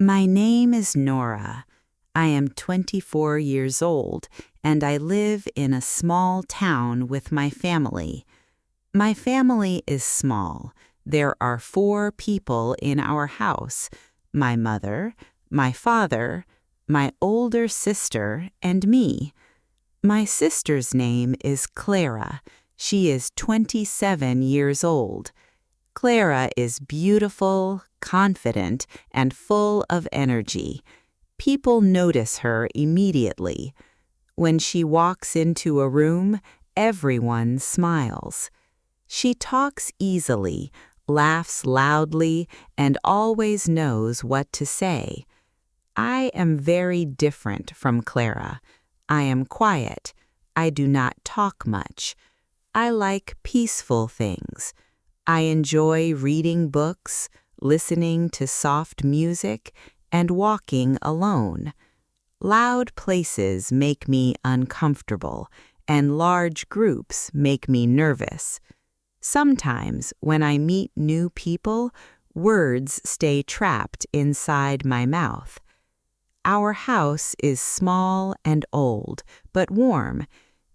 My name is Nora. I am 24 years old, and I live in a small town with my family. My family is small. There are 4 people in our house: my mother, my father, my older sister, and me. My sister's name is Clara. She is 27 years old. Clara is beautiful, confident, and full of energy. People notice her immediately. When she walks into a room, everyone smiles. She talks easily, laughs loudly, and always knows what to say. I am very different from Clara. I am quiet. I do not talk much. I like peaceful things. I enjoy reading books, listening to soft music, and walking alone. Loud places make me uncomfortable, and large groups make me nervous. Sometimes, when I meet new people, words stay trapped inside my mouth. Our house is small and old, but warm.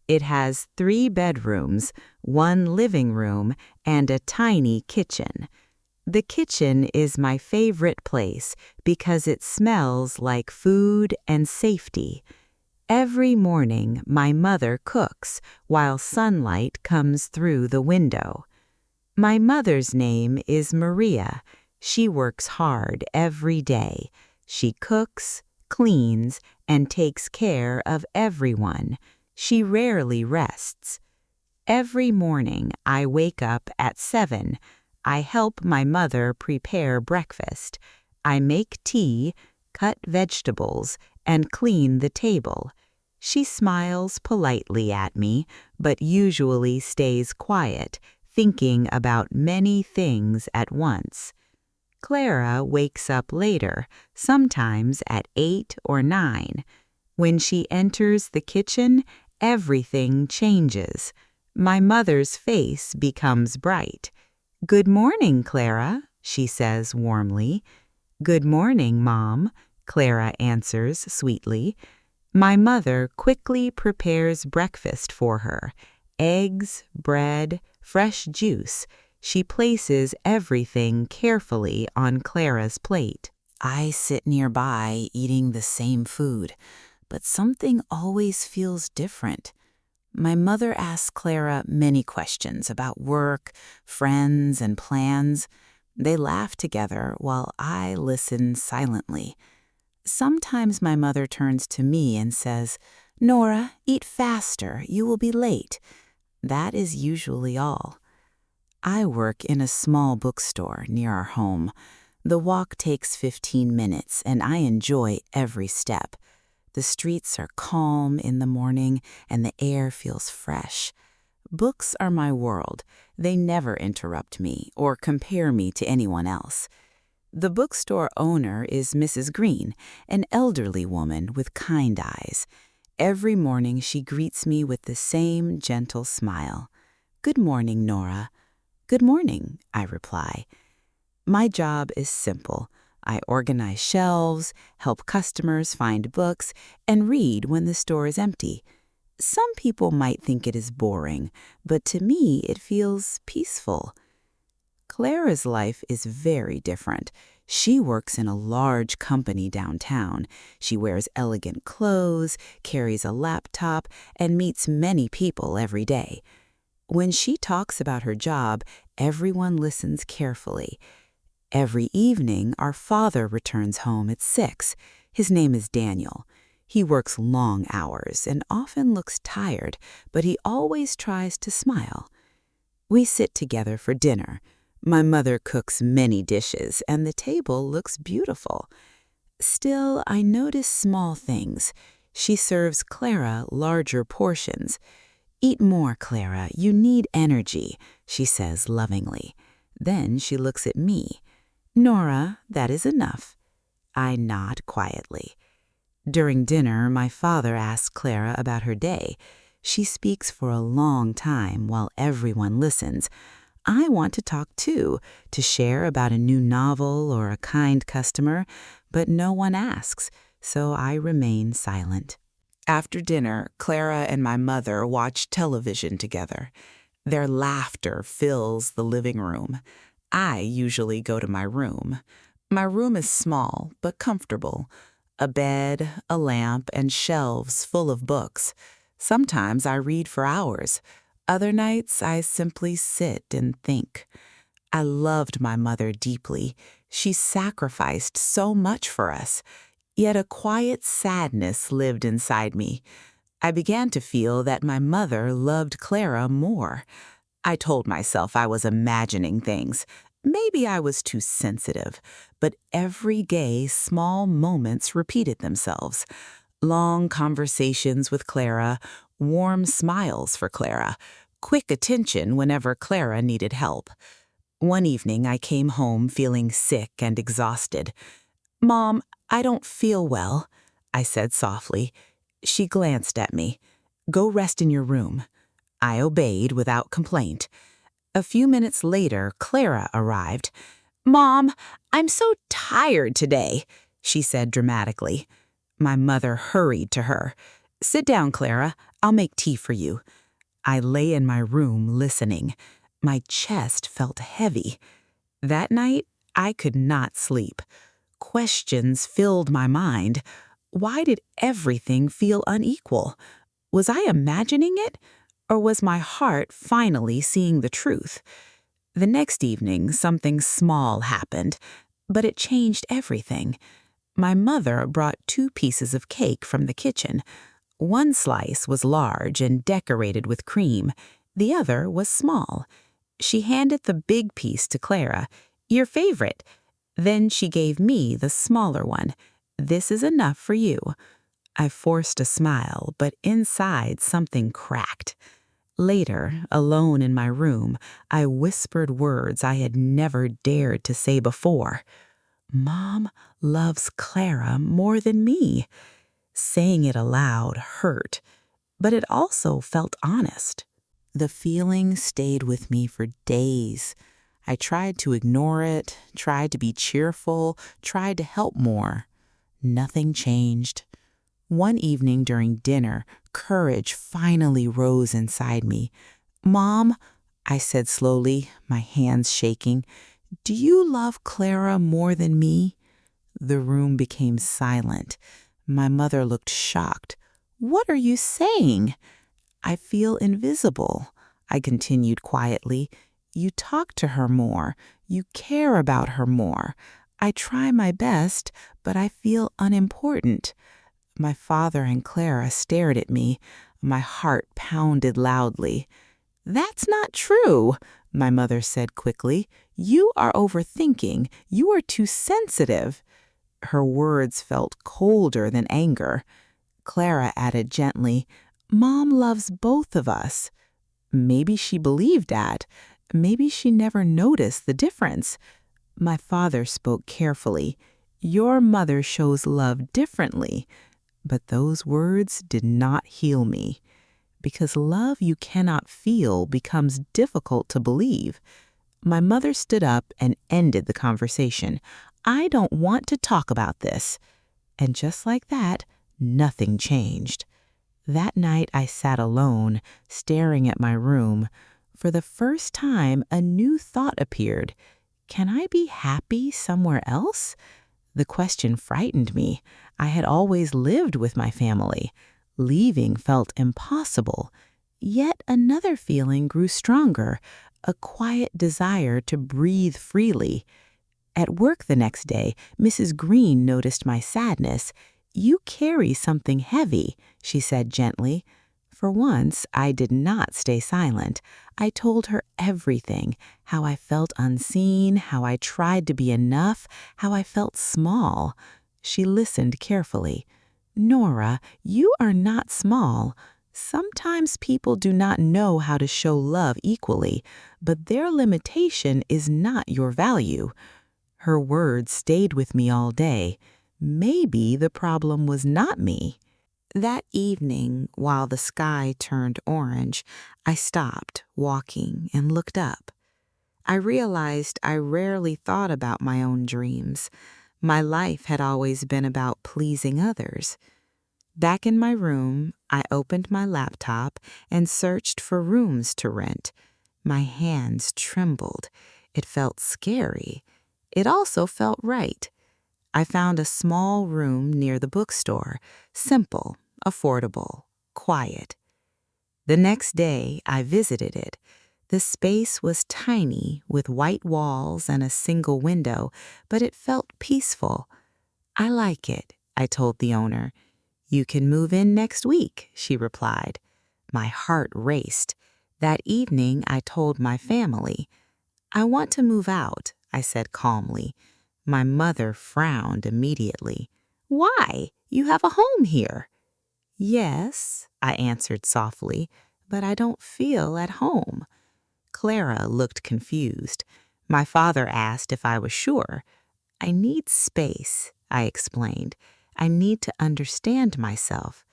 It has 3 bedrooms, 1 living room, and a tiny kitchen. The kitchen is my favorite place because it smells like food and safety. Every morning, my mother cooks while sunlight comes through the window. My mother's name is Maria. She works hard every day. She cooks, cleans, and takes care of everyone. She rarely rests. Every morning, I wake up at 7. I help my mother prepare breakfast. I make tea, cut vegetables, and clean the table. She smiles politely at me, but usually stays quiet, thinking about many things at once. Clara wakes up later, sometimes at 8 or 9. When she enters the kitchen, everything changes. My mother's face becomes bright. "Good morning, Clara," she says warmly. "Good morning, Mom," Clara answers sweetly. My mother quickly prepares breakfast for her: eggs, bread, fresh juice. She places everything carefully on Clara's plate. I sit nearby eating the same food, but something always feels different. My mother asks Clara many questions about work, friends, and plans. They laugh together while I listen silently. Sometimes my mother turns to me and says, "Nora, eat faster, you will be late." That is usually all. I work in a small bookstore near our home. The walk takes 15 minutes, and I enjoy every step. The streets are calm in the morning, and the air feels fresh. Books are my world. They never interrupt me or compare me to anyone else. The bookstore owner is Mrs. Green, an elderly woman with kind eyes. Every morning she greets me with the same gentle smile. "Good morning, Nora." "Good morning," I reply. My job is simple. I organize shelves, help customers find books, and read when the store is empty. Some people might think it is boring, but to me it feels peaceful. Clara's life is very different. She works in a large company downtown. She wears elegant clothes, carries a laptop, and meets many people every day. When she talks about her job, everyone listens carefully. Every evening, our father returns home at 6. His name is Daniel. He works long hours and often looks tired, but he always tries to smile. We sit together for dinner. My mother cooks many dishes, and the table looks beautiful. Still, I notice small things. She serves Clara larger portions. "Eat more, Clara. You need energy," she says lovingly. Then she looks at me. "Nora, that is enough." I nod quietly. During dinner, my father asks Clara about her day. She speaks for a long time while everyone listens. I want to talk too, to share about a new novel or a kind customer, but no one asks, so I remain silent. After dinner, Clara and my mother watch television together. Their laughter fills the living room. I usually go to my room. My room is small but comfortable. A bed, a lamp, and shelves full of books. Sometimes I read for hours. Other nights I simply sit and think. I loved my mother deeply. She sacrificed so much for us. Yet a quiet sadness lived inside me. I began to feel that my mother loved Clara more. I told myself I was imagining things. Maybe I was too sensitive, but every day small moments repeated themselves. Long conversations with Clara, warm smiles for Clara, quick attention whenever Clara needed help. One evening I came home feeling sick and exhausted. "Mom, I don't feel well," I said softly. She glanced at me. "Go rest in your room." I obeyed without complaint. A few minutes later, Clara arrived. "Mom, I'm so tired today," she said dramatically. My mother hurried to her. "Sit down, Clara. I'll make tea for you." I lay in my room listening. My chest felt heavy. That night, I could not sleep. Questions filled my mind. Why did everything feel unequal? Was I imagining it? Or was my heart finally seeing the truth? The next evening, something small happened, but it changed everything. My mother brought 2 pieces of cake from the kitchen. One slice was large and decorated with cream. The other was small. She handed the big piece to Clara. "Your favorite." Then she gave me the smaller one. "This is enough for you." I forced a smile, but inside something cracked. Later, alone in my room, I whispered words I had never dared to say before. "Mom loves Clara more than me." Saying it aloud hurt, but it also felt honest. The feeling stayed with me for days. I tried to ignore it, tried to be cheerful, tried to help more. Nothing changed. One evening during dinner, courage finally rose inside me. "Mom," I said slowly, my hands shaking, "do you love Clara more than me?" The room became silent. My mother looked shocked. "What are you saying?" "I feel invisible," I continued quietly. "You talk to her more. You care about her more. I try my best, but I feel unimportant." My father and Clara stared at me. My heart pounded loudly. "That's not true," my mother said quickly. "You are overthinking. You are too sensitive." Her words felt colder than anger. Clara added gently, "Mom loves both of us." Maybe she believed that. Maybe she never noticed the difference. My father spoke carefully. "Your mother shows love differently." But those words did not heal me. Because love you cannot feel becomes difficult to believe. My mother stood up and ended the conversation. "I don't want to talk about this." And just like that, nothing changed. That night I sat alone, staring at my room. For the first time, a new thought appeared. Can I be happy somewhere else? The question frightened me. I had always lived with my family. Leaving felt impossible. Yet another feeling grew stronger, a quiet desire to breathe freely. At work the next day, Mrs. Green noticed my sadness. "You carry something heavy," she said gently. For once, I did not stay silent. I told her everything, how I felt unseen, how I tried to be enough, how I felt small. She listened carefully. "Nora, you are not small. Sometimes people do not know how to show love equally, but their limitation is not your value." Her words stayed with me all day. Maybe the problem was not me. That evening, while the sky turned orange, I stopped walking and looked up. I realized I rarely thought about my own dreams. My life had always been about pleasing others. Back in my room, I opened my laptop and searched for rooms to rent. My hands trembled. It felt scary. It also felt right. I found a small room near the bookstore, simple, affordable, quiet. The next day, I visited it. The space was tiny, with white walls and a single window, but it felt peaceful. "I like it," I told the owner. "You can move in next week," she replied. My heart raced. That evening, I told my family. "I want to move out," I said calmly. My mother frowned immediately. "Why? You have a home here." "Yes," I answered softly, "but I don't feel at home." Clara looked confused. My father asked if I was sure. "I need space," I explained. "I need to understand myself."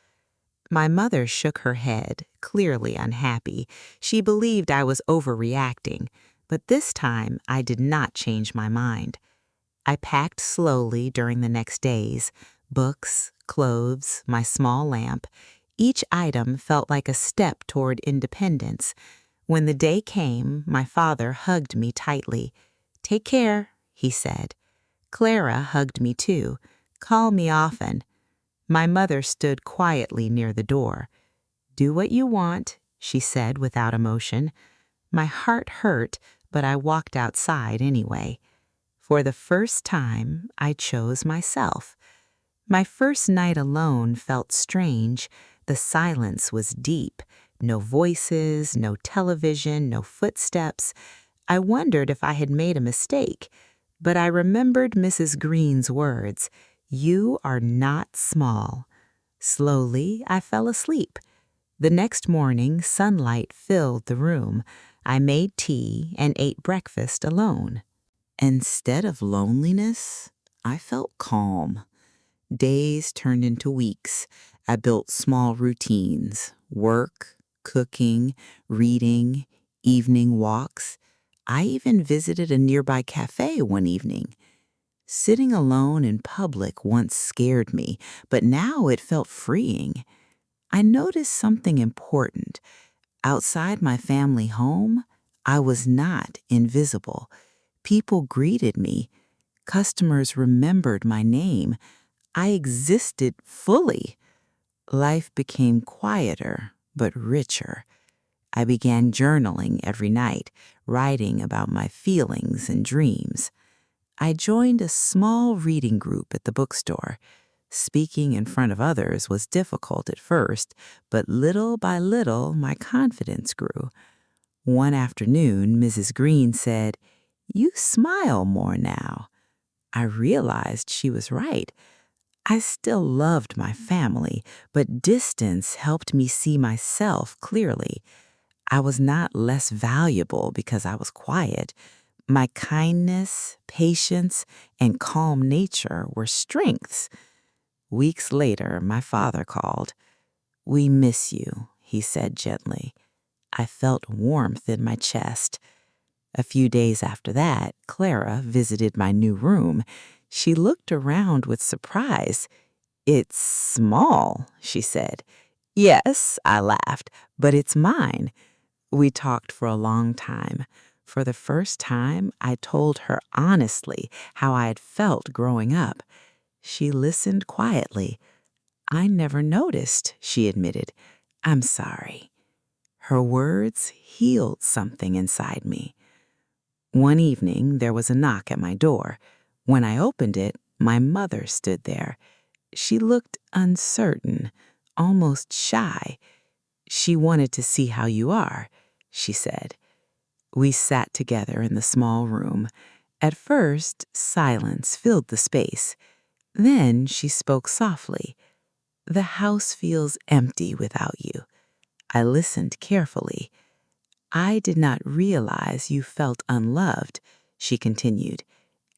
My mother shook her head, clearly unhappy. She believed I was overreacting, but this time I did not change my mind. I packed slowly during the next days: books, clothes, my small lamp. Each item felt like a step toward independence. When the day came, my father hugged me tightly. "Take care," he said. Clara hugged me too. "Call me often." My mother stood quietly near the door. "Do what you want," she said without emotion. My heart hurt, but I walked outside anyway. For the first time, I chose myself. My first night alone felt strange. The silence was deep. No voices, no television, no footsteps. I wondered if I had made a mistake, but I remembered Mrs. Green's words, "You are not small." Slowly, I fell asleep. The next morning, sunlight filled the room. I made tea and ate breakfast alone. Instead of loneliness, I felt calm. Days turned into weeks. I built small routines: work, cooking, reading, evening walks. I even visited a nearby cafe one evening. Sitting alone in public once scared me, but now it felt freeing. I noticed something important. Outside my family home, I was not invisible. People greeted me. Customers remembered my name. I existed fully. Life became quieter, but richer. I began journaling every night, writing about my feelings and dreams. I joined a small reading group at the bookstore. Speaking in front of others was difficult at first, but little by little my confidence grew. One afternoon, Mrs. Green said, "You smile more now." I realized she was right. I still loved my family, but distance helped me see myself clearly. I was not less valuable because I was quiet. My kindness, patience, and calm nature were strengths. Weeks later, my father called. "We miss you," he said gently. I felt warmth in my chest. A few days after that, Clara visited my new room. She looked around with surprise. "It's small," she said. "Yes," I laughed, "but it's mine." We talked for a long time. For the first time, I told her honestly how I had felt growing up. She listened quietly. "I never noticed," she admitted. "I'm sorry." Her words healed something inside me. One evening, there was a knock at my door. When I opened it, my mother stood there. She looked uncertain, almost shy. "She wanted to see how you are," she said. We sat together in the small room. At first, silence filled the space. Then she spoke softly. "The house feels empty without you." I listened carefully. "I did not realize you felt unloved," she continued.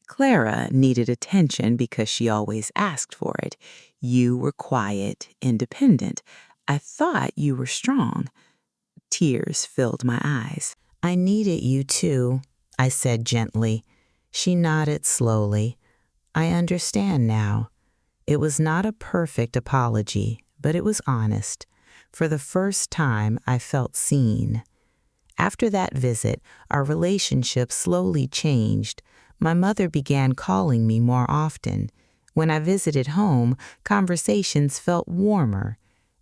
"Clara needed attention because she always asked for it. You were quiet, independent. I thought you were strong." Tears filled my eyes. "I needed you too. I said gently. She nodded slowly. I understand now. It was not a perfect apology, but it was honest. For the first time, I felt seen. After that visit, our relationship slowly changed. My mother began calling me more often. When I visited home, conversations felt warmer.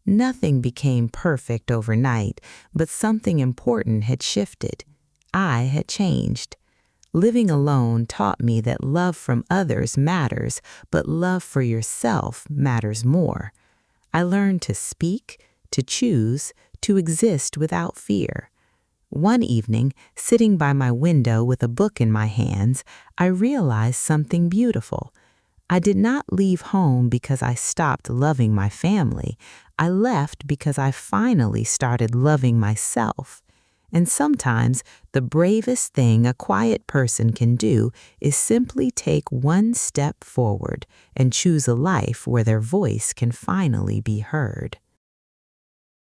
Nothing became perfect overnight, but something important had shifted. I had changed. Living alone taught me that love from others matters, but love for yourself matters more. I learned to speak, to choose, to exist without fear. One evening, sitting by my window with a book in my hands, I realized something beautiful. I did not leave home because I stopped loving my family. I left because I finally started loving myself. And sometimes the bravest thing a quiet person can do is simply take one step forward and choose a life where their voice can finally be heard.